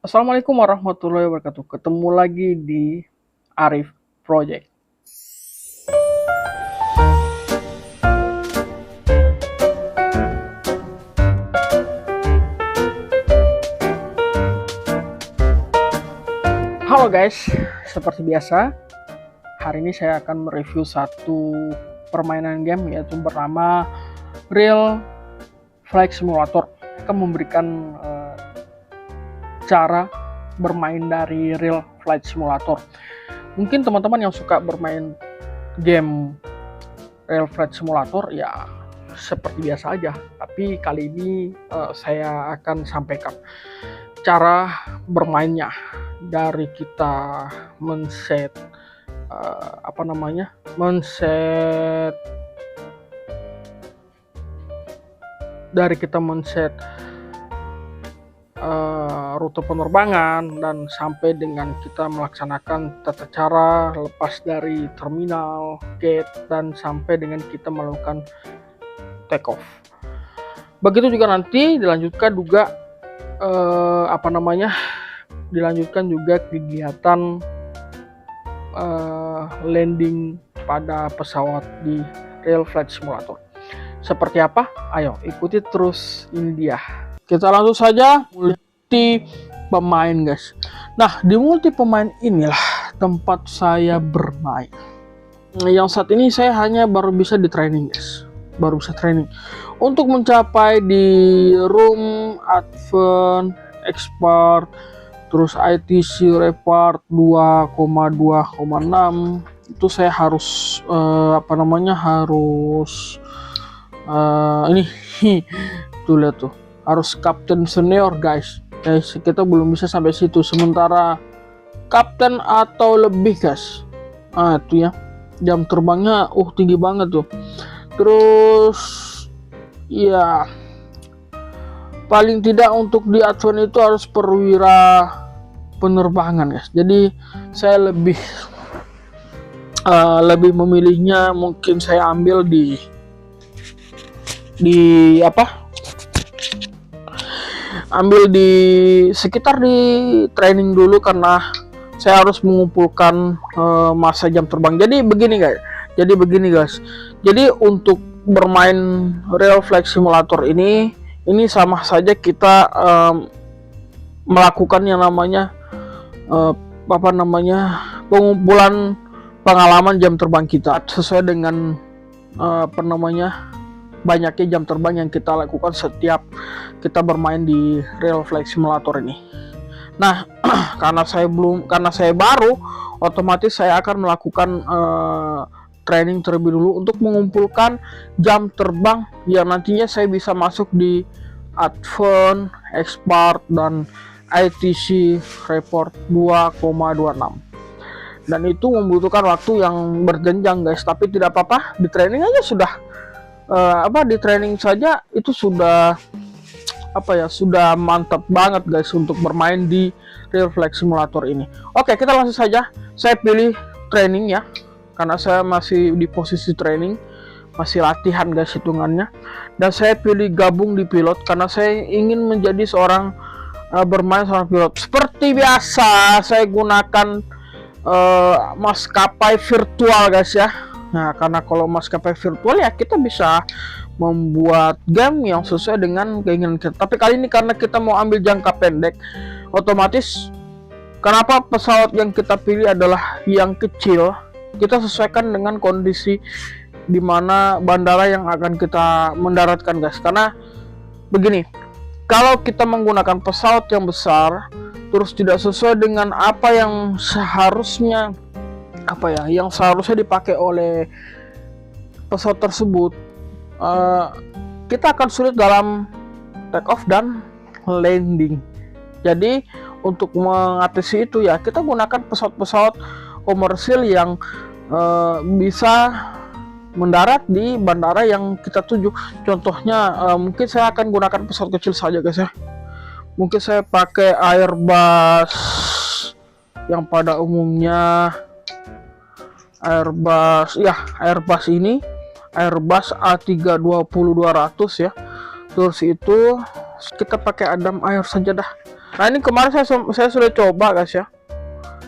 Assalamualaikum warahmatullahi wabarakatuh. Ketemu lagi di Arif Project. Halo guys, seperti biasa, hari ini saya akan mereview satu permainan game yaitu bernama Real Flight Simulator. Akan memberikan cara bermain dari Real Flight Simulator. Mungkin teman-teman yang suka bermain game Real Flight Simulator ya seperti biasa aja, tapi kali ini saya akan sampaikan cara bermainnya dari kita men-set rute penerbangan dan sampai dengan kita melaksanakan tata cara lepas dari terminal, gate, dan sampai dengan kita melakukan take off. Begitu juga nanti dilanjutkan juga kegiatan landing pada pesawat di Real Flight Simulator. Seperti apa? Ayo ikuti terus, ini dia. Kita langsung saja multi pemain guys. Nah, di multi pemain inilah tempat saya bermain. Yang saat ini saya hanya baru bisa di training guys. Baru bisa training. Untuk mencapai di room, advance, expert, terus ITC report 2,2,6 itu saya harus ini tuh lihat tuh, harus kapten senior guys. Kita belum bisa sampai situ, sementara kapten atau lebih guys. Itu ya, jam terbangnya tinggi banget tuh. Terus ya paling tidak untuk di advance itu harus perwira penerbangan guys. Jadi saya lebih memilihnya mungkin saya ambil di sekitar di training dulu, karena saya harus mengumpulkan masa jam terbang. Jadi begini guys. Jadi untuk bermain Real Flight Simulator ini sama saja kita melakukan yang namanya pengumpulan pengalaman jam terbang kita sesuai dengan banyaknya jam terbang yang kita lakukan setiap kita bermain di Real Flight Simulator ini. Nah, karena saya baru, otomatis saya akan melakukan training terlebih dulu untuk mengumpulkan jam terbang yang nantinya saya bisa masuk di advance, expert, dan ITC report 2,26. Dan itu membutuhkan waktu yang berjenjang guys, tapi tidak apa-apa, di training aja sudah di training saja itu sudah mantap banget guys untuk bermain di Real Flight Simulator ini. Oke, kita langsung saja. Saya pilih training ya, karena saya masih di posisi training, masih latihan guys hitungannya. Dan saya pilih gabung di pilot karena saya ingin menjadi seorang pilot. Seperti biasa saya gunakan maskapai virtual guys ya. Nah, karena kalau maskapai virtual ya kita bisa membuat game yang sesuai dengan keinginan kita. Tapi kali ini karena kita mau ambil jangka pendek, otomatis kenapa pesawat yang kita pilih adalah yang kecil, kita sesuaikan dengan kondisi di mana bandara yang akan kita mendaratkan guys. Karena begini, kalau kita menggunakan pesawat yang besar terus tidak sesuai dengan apa yang seharusnya dipakai oleh pesawat tersebut, kita akan sulit dalam take off dan landing. Jadi untuk mengatasi itu ya kita gunakan pesawat-pesawat komersil yang bisa mendarat di bandara yang kita tuju. Contohnya mungkin saya akan gunakan pesawat kecil saja guys ya. Mungkin saya pakai Airbus yang pada umumnya Airbus A320-200 ya. Terus itu kita pakai Adam Air saja dah. Nah ini kemarin saya sudah coba guys ya.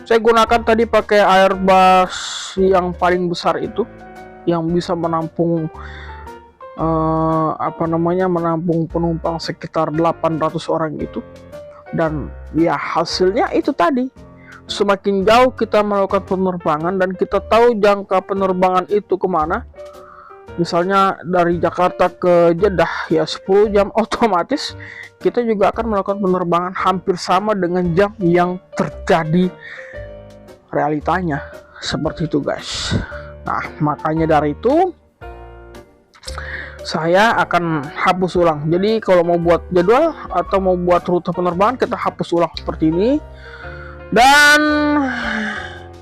Saya gunakan tadi pakai Airbus yang paling besar itu, yang bisa menampung menampung penumpang sekitar 800 orang itu. Dan ya hasilnya itu tadi, semakin jauh kita melakukan penerbangan dan kita tahu jangka penerbangan itu kemana, misalnya dari Jakarta ke Jeddah ya 10 jam, otomatis kita juga akan melakukan penerbangan hampir sama dengan jam yang terjadi realitanya. Seperti itu guys. Nah makanya dari itu saya akan hapus ulang. Jadi kalau mau buat jadwal atau mau buat rute penerbangan, kita hapus ulang seperti ini. Dan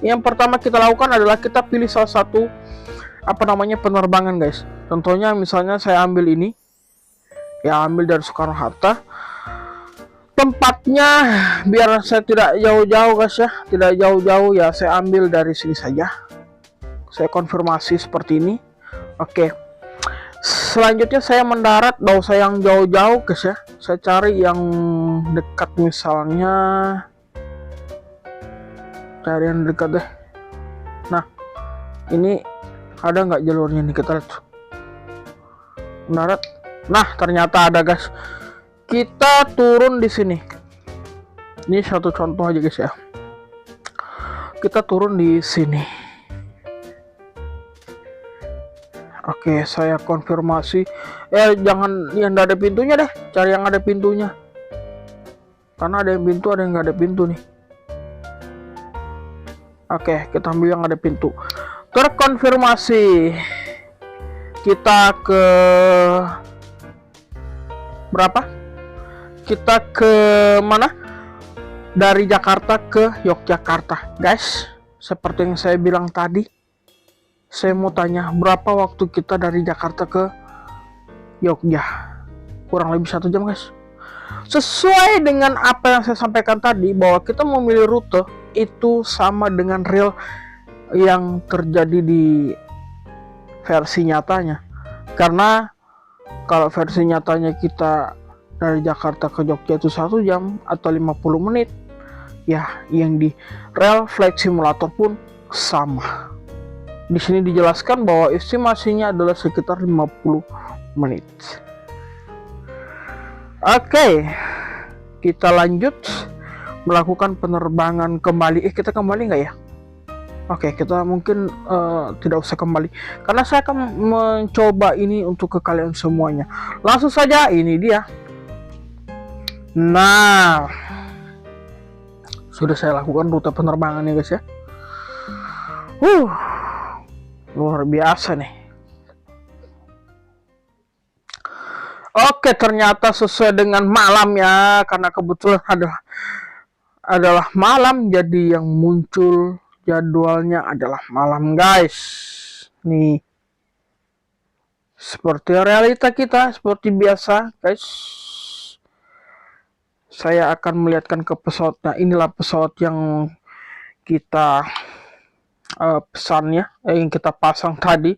yang pertama kita lakukan adalah kita pilih salah satu penerbangan guys. Contohnya misalnya saya ambil ini, ya ambil dari Soekarno-Hatta. Tempatnya biar saya tidak jauh-jauh guys ya, tidak jauh-jauh ya, saya ambil dari sini saja. Saya konfirmasi seperti ini. Oke. Selanjutnya saya mendarat, gak usah yang jauh-jauh guys ya. Saya cari yang dekat, misalnya cari yang dekat deh. Nah ini ada nggak jalurnya nih, kita lihat. Mendarat. Nah ternyata ada guys. Kita turun di sini. Ini satu contoh aja guys ya. Kita turun di sini. Oke, saya konfirmasi. Jangan yang nggak ada pintunya deh, cari yang ada pintunya. Karena ada yang pintu, ada yang nggak ada pintu nih. Oke, kita ambil yang ada pintu. Terkonfirmasi. Kita ke berapa? Kita ke mana? Dari Jakarta ke Yogyakarta, guys. Seperti yang saya bilang tadi. Saya mau tanya, berapa waktu kita dari Jakarta ke Jogja? Kurang lebih 1 jam guys. Sesuai dengan apa yang saya sampaikan tadi, bahwa kita memilih rute itu sama dengan real yang terjadi di versi nyatanya. Karena kalau versi nyatanya kita dari Jakarta ke Jogja itu 1 jam atau 50 menit, ya yang di real flight simulator pun sama. Di sini dijelaskan bahwa estimasinya adalah sekitar 50 menit. Oke, kita lanjut melakukan penerbangan kembali. Kita kembali nggak ya? Oke, kita mungkin tidak usah kembali, karena saya akan mencoba ini untuk ke kalian semuanya. Langsung saja, ini dia. Nah, sudah saya lakukan rute penerbangan ya guys ya. Luar biasa nih. Oke, ternyata sesuai dengan malam ya, karena kebetulan adalah malam, jadi yang muncul jadwalnya adalah malam guys. Nih, seperti realita kita, seperti biasa guys. Saya akan melihatkan ke pesawatnya. Inilah pesawat yang kita pesannya yang kita pasang tadi.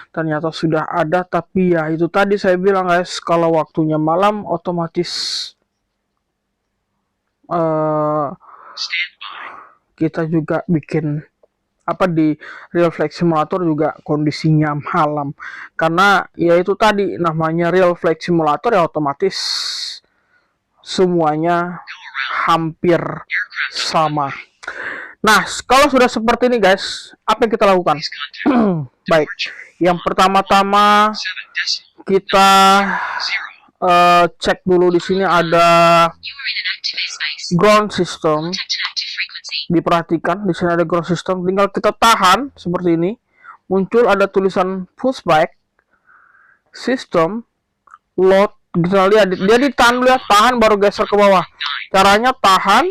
Ternyata sudah ada, tapi ya itu tadi saya bilang guys, kalau waktunya malam otomatis kita juga bikin di Real Flight Simulator juga kondisinya malam, karena ya itu tadi namanya Real Flight Simulator ya, otomatis semuanya hampir sama. Nah, kalau sudah seperti ini guys, apa yang kita lakukan? Baik, yang pertama-tama kita cek dulu. Di sini ada ground system. Diperhatikan, di sini ada ground system. Tinggal kita tahan seperti ini. Muncul ada tulisan pushback system load. Kita lihat dia ditahan dulu ya, tahan baru geser ke bawah. Caranya tahan,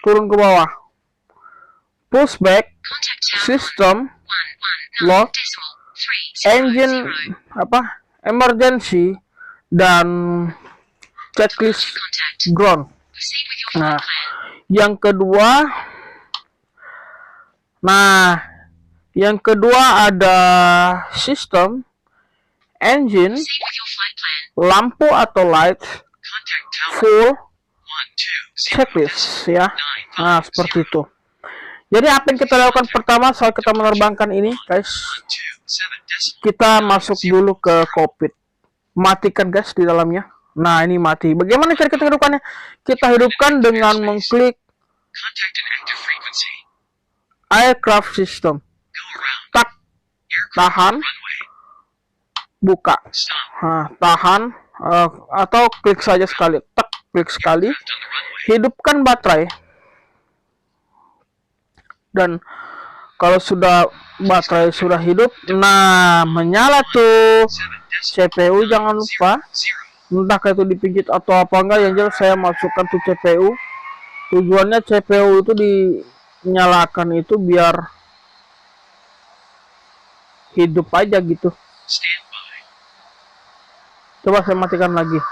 turun ke bawah. Pushback system load, engine emergency, dan checklist ground. Nah, yang kedua ada sistem engine, lampu atau light full, checklist ya. Nah, seperti itu. Jadi apa yang kita lakukan pertama saat kita menerbangkan ini, guys? Kita masuk dulu ke cockpit. Matikan, guys, di dalamnya. Nah, ini mati. Bagaimana cara kita hidupkannya? Kita hidupkan dengan mengklik aircraft system. Tak, tahan, buka. Nah, tahan, atau klik saja sekali. Tak, klik sekali. Hidupkan baterai. Dan kalau sudah baterai sudah hidup, nah menyala tuh CPU. Jangan lupa, entah itu dipijit atau apa enggak, yang jelas saya masukkan tuh CPU. Tujuannya CPU itu dinyalakan itu biar hidup aja gitu. Coba saya matikan lagi.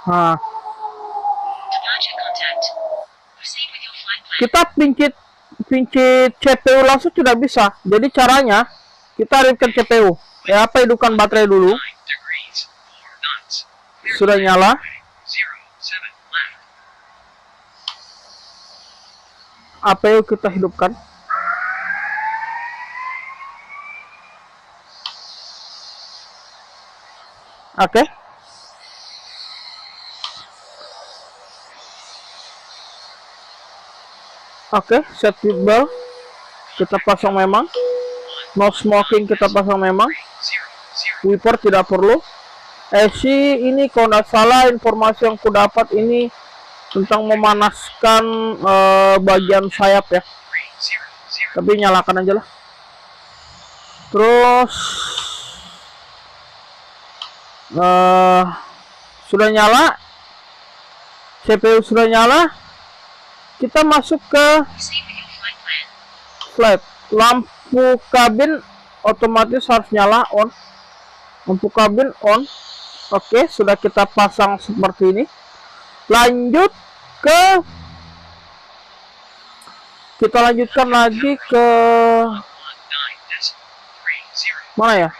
Nah, kita pincit CPU langsung tidak bisa. Jadi caranya kita hidupkan CPU. Ya, apa, hidupkan baterai dulu. Sudah nyala. APU kita hidupkan. Oke. Oke, set seatbelt kita pasang memang. No smoking kita pasang memang. Wiper tidak perlu. AC ini kalau tidak salah informasi yang ku dapat ini tentang memanaskan bagian sayap ya. Tapi nyalakan aja lah. Terus sudah nyala. CPU sudah nyala. Kita masuk ke flight. Lampu kabin otomatis harus nyala, on. Lampu kabin on. Oke, sudah kita pasang seperti ini. Lanjut ke, kita lanjutkan lagi ke mana ya?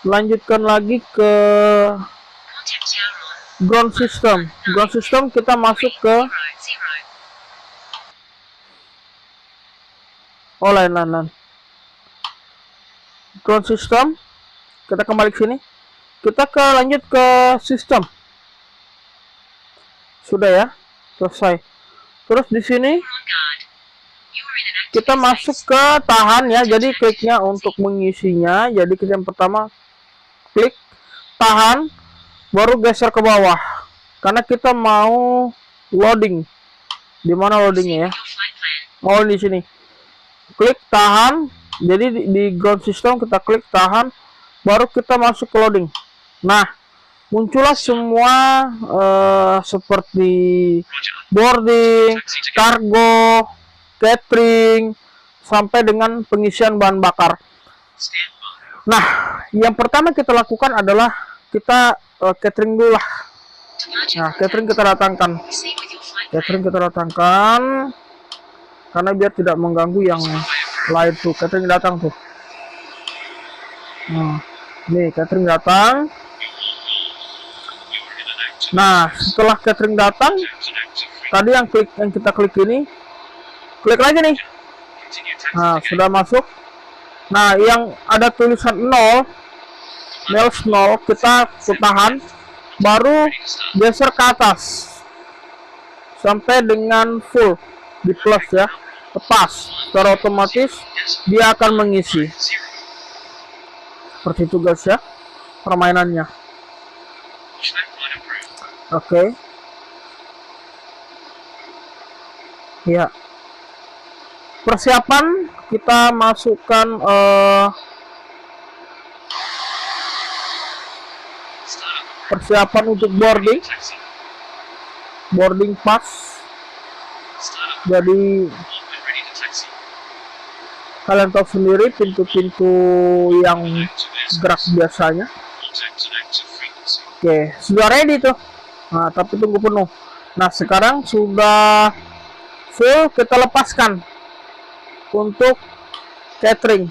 Lanjutkan lagi ke ground system. Ground system kita masuk ke lain. Ground system. Kita kembali ke sini. Kita lanjut ke sistem. Sudah ya, selesai. Terus di sini kita masuk ke tahan ya. Jadi kliknya untuk mengisinya. Jadi kita yang pertama klik tahan, baru geser ke bawah. Karena kita mau loading. Di mana loadingnya ya? Oh, di sini. Klik tahan. Jadi di ground system kita klik tahan, baru kita masuk ke loading. Nah, muncullah semua seperti boarding, kargo, catering, sampai dengan pengisian bahan bakar. Nah, yang pertama kita lakukan adalah kita catering dulu lah. Nah, catering kita datangkan. Karena biar tidak mengganggu yang lain tuh. Catering datang tuh. Nah, nih catering datang. Nah, setelah catering datang, tadi yang kita klik ini, klik lagi nih. Nah, sudah masuk. Nah, yang ada tulisan 0, kita tahan, baru geser ke atas sampai dengan full di plus ya, lepas. Secara otomatis dia akan mengisi. Seperti itu guys ya permainannya. Oke. Ya. Persiapan kita masukkan persiapan untuk boarding pass. Jadi kalian tahu sendiri pintu-pintu yang gerak biasanya. Oke, sudah ready tuh. Nah, tapi tunggu penuh. Nah, sekarang sudah full, kita lepaskan untuk catering.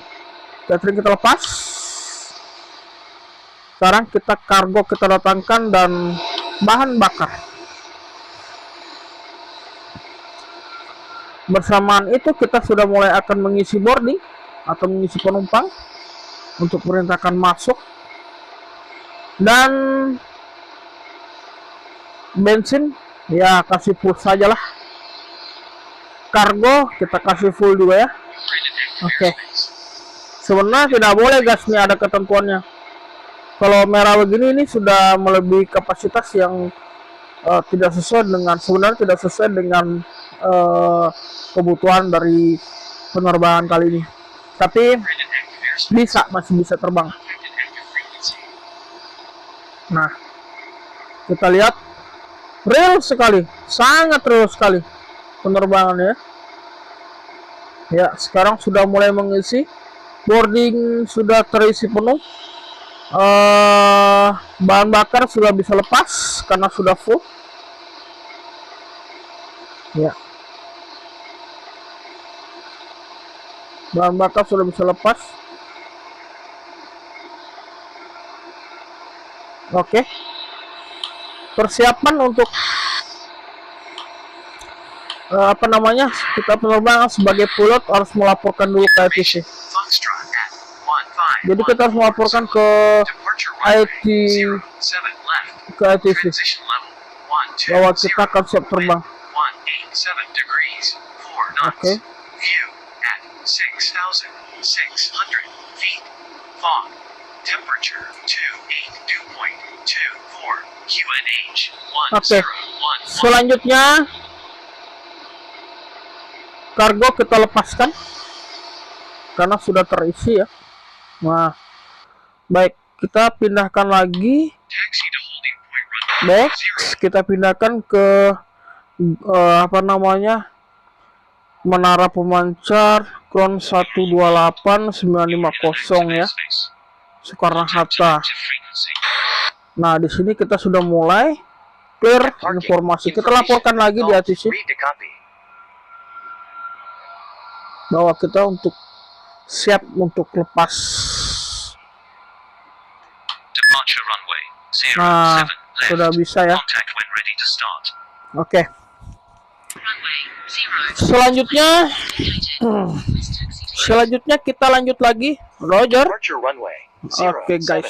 Catering kita lepas. Sekarang kita kargo kita datangkan dan bahan bakar. Bersamaan itu kita sudah mulai akan mengisi boarding atau mengisi penumpang untuk perintahkan masuk, dan bensin ya kasih full sajalah. Kargo kita kasih full juga ya. Oke. Sebenarnya tidak boleh gas, nih ada ketentuannya. Kalau merah begini ini sudah melebihi kapasitas yang tidak sesuai dengan, sebenarnya tidak sesuai dengan kebutuhan dari penerbangan kali ini. Tapi masih bisa terbang. Nah, kita lihat real sekali, sangat real sekali penerbangannya. Ya, sekarang sudah mulai mengisi, boarding sudah terisi penuh, bahan bakar sudah bisa lepas karena sudah full. Ya, bahan bakar sudah bisa lepas. Oke. Persiapan untuk kita penerbangan sebagai pilot harus melaporkan dulu ke ITC. Jadi kita harus melaporkan ke ITC bahwa kita akan siap terbang. Oke. Oke. Selanjutnya kargo kita lepaskan karena sudah terisi ya. Nah, baik, kita pindahkan lagi. Baik, kita pindahkan ke menara pemancar Ground 128950 ya, Soekarno-Hatta. Nah, di sini kita sudah mulai clear informasi. Kita laporkan lagi di ITC bahwa kita untuk siap untuk lepas. Nah, sudah bisa ya. Oke. Selanjutnya kita lanjut lagi. Roger. Oke, guys.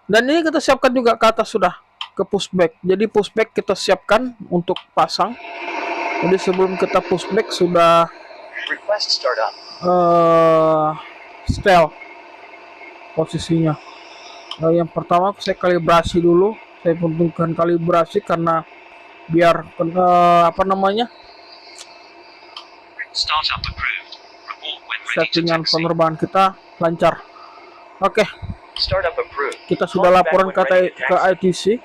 Dan ini kita siapkan juga ke atas sudah, ke pushback. Jadi pushback kita siapkan untuk pasang. Jadi sebelum kita pushback sudah setel posisinya. Yang pertama saya kalibrasi dulu. Saya pentingkan kalibrasi karena biar settingan penerbangan kita lancar. Oke. Kita sudah laporan ke ITC.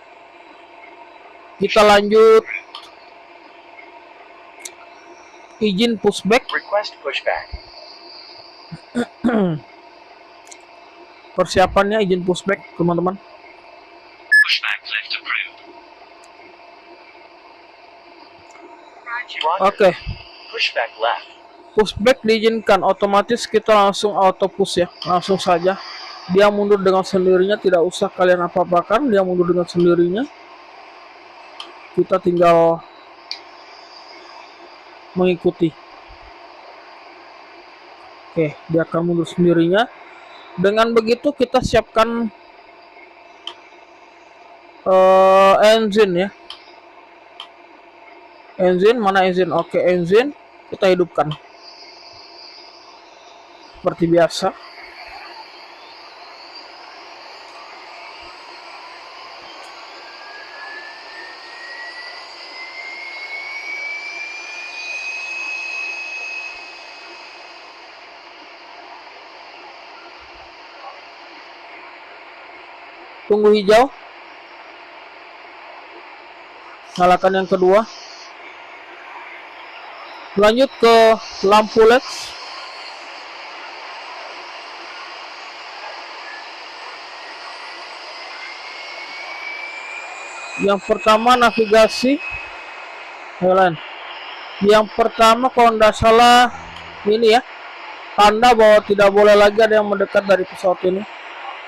Kita lanjut izin pushback. Persiapannya izin pushback, teman-teman. Oke. Pushback diizinkan, otomatis kita langsung auto push ya, langsung saja. Dia mundur dengan sendirinya, tidak usah kalian apa-apakan, dia mundur dengan sendirinya. Kita tinggal mengikuti. Oke, dia akan mundur sendirinya. Dengan begitu kita siapkan engine ya. Engine, mana engine? Oke, engine kita hidupkan seperti biasa. Tunggu hijau. Nyalakan yang kedua. Lanjut ke lampu LED. Yang pertama navigasi. Yang pertama kalau tidak salah ini ya, tanda bahwa tidak boleh lagi ada yang mendekat dari pesawat ini.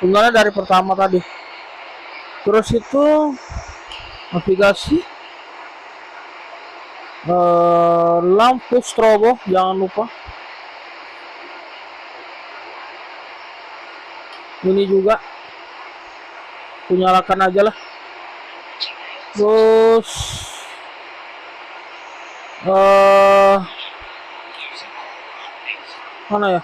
tinggalnya dari pertama tadi. Terus itu navigasi, lampu strobo jangan lupa. Ini juga kunyalakan aja lah. Terus mana ya?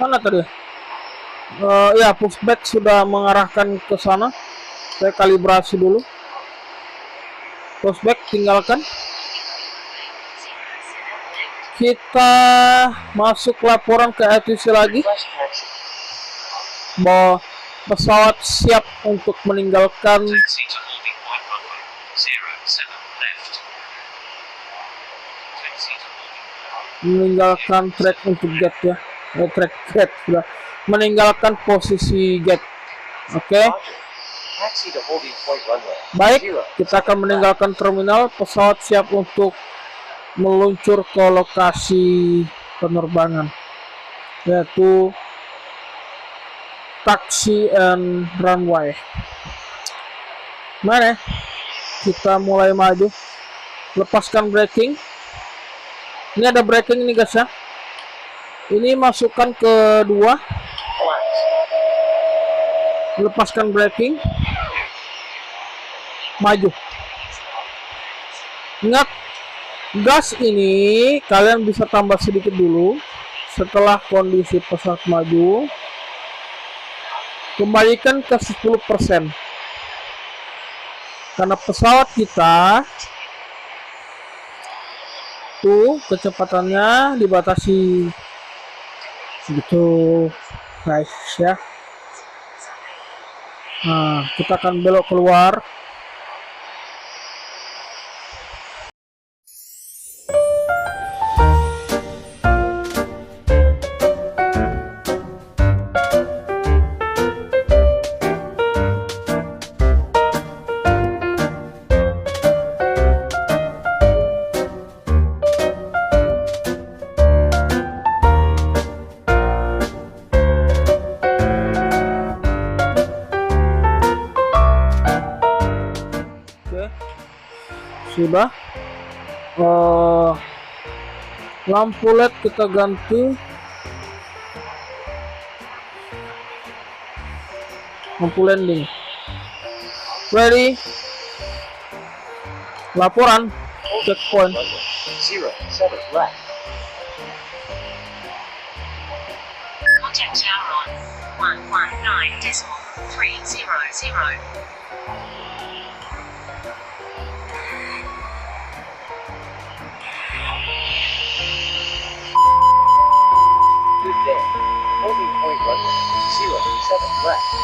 Mana tadi? Ya, pushback sudah mengarahkan ke sana. Saya kalibrasi dulu. Pushback tinggalkan. Kita masuk laporan ke ATC lagi bahwa pesawat siap untuk meninggalkan track untuk jet ya. Track jet sudah meninggalkan posisi jet. Oke. Baik, kita akan meninggalkan terminal. Pesawat siap untuk meluncur ke lokasi penerbangan, yaitu taxi and runway. Mana? Kita mulai maju. Lepaskan braking. Ini ada braking ini guys ya. Ini masukkan kedua. Lepaskan braking. Maju. Ingat, gas ini kalian bisa tambah sedikit dulu setelah kondisi pesawat maju. Kembalikan ke 10% karena pesawat kita tuh kecepatannya dibatasi gitu guys ya. Nah, kita akan belok keluar. Sudah, lampu LED kita ganti, lampu landing ready, laporan checkpoint 07 left. Contact tower on 119.300.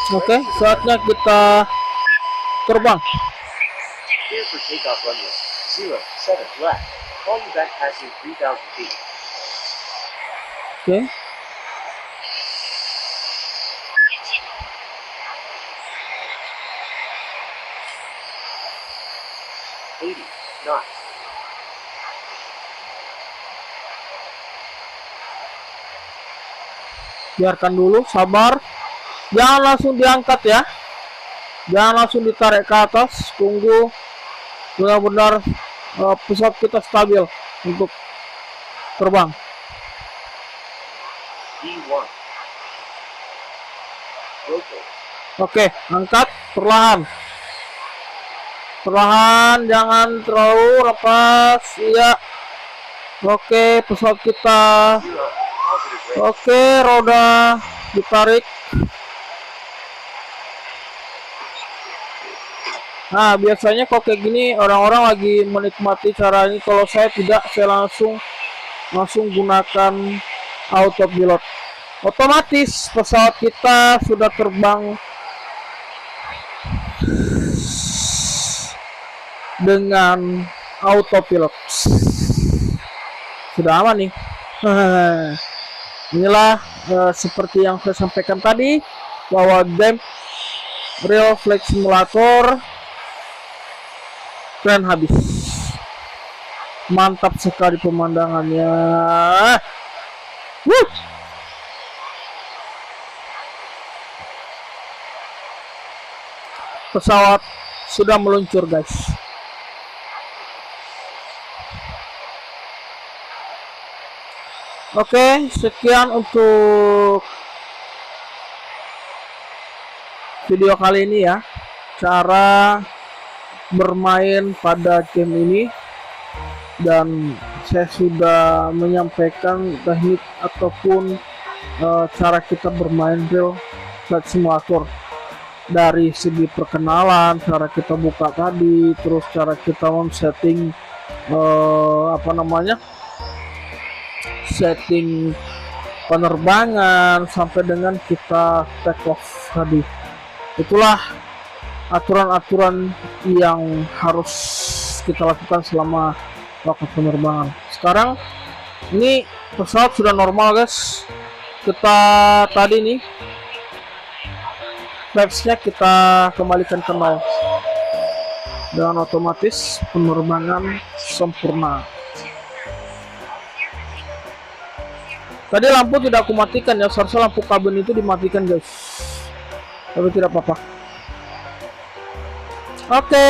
Oke, saatnya kita terbang. Clear for takeoff runway 07 left. Call you back passing 3,000 feet. Oke. Knots. Biarkan dulu, sabar. Jangan langsung diangkat ya. Jangan langsung ditarik ke atas. Tunggu benar-benar pesawat kita stabil untuk terbang. D1. Oke, angkat perlahan. Perlahan, jangan terlalu lepas. Iya. Oke, pesawat kita. Oke, roda ditarik. Nah, biasanya kok kayak gini orang-orang lagi menikmati cara ini. Kalau saya tidak, saya langsung gunakan autopilot. Otomatis pesawat kita sudah terbang dengan autopilot. Sudah aman nih. Inilah seperti yang saya sampaikan tadi, bahwa game Real Flight Simulator keren habis. Mantap sekali pemandangannya. Wuh. Pesawat sudah meluncur, guys. Oke, sekian untuk video kali ini ya. Cara bermain pada game ini, dan saya sudah menyampaikan teknik ataupun cara kita bermain Real Flight Simulator. Dari segi perkenalan, cara kita buka tadi, terus cara kita setting setting penerbangan sampai dengan kita take off tadi. Itulah aturan-aturan yang harus kita lakukan selama waktu penerbangan. Sekarang ini pesawat sudah normal, guys. Kita tadi nih flaps-nya kita kembalikan ke nol, dan otomatis penerbangan sempurna. Tadi lampu tidak aku matikan ya, seharusnya lampu kabin itu dimatikan, guys, tapi tidak apa-apa. Oke.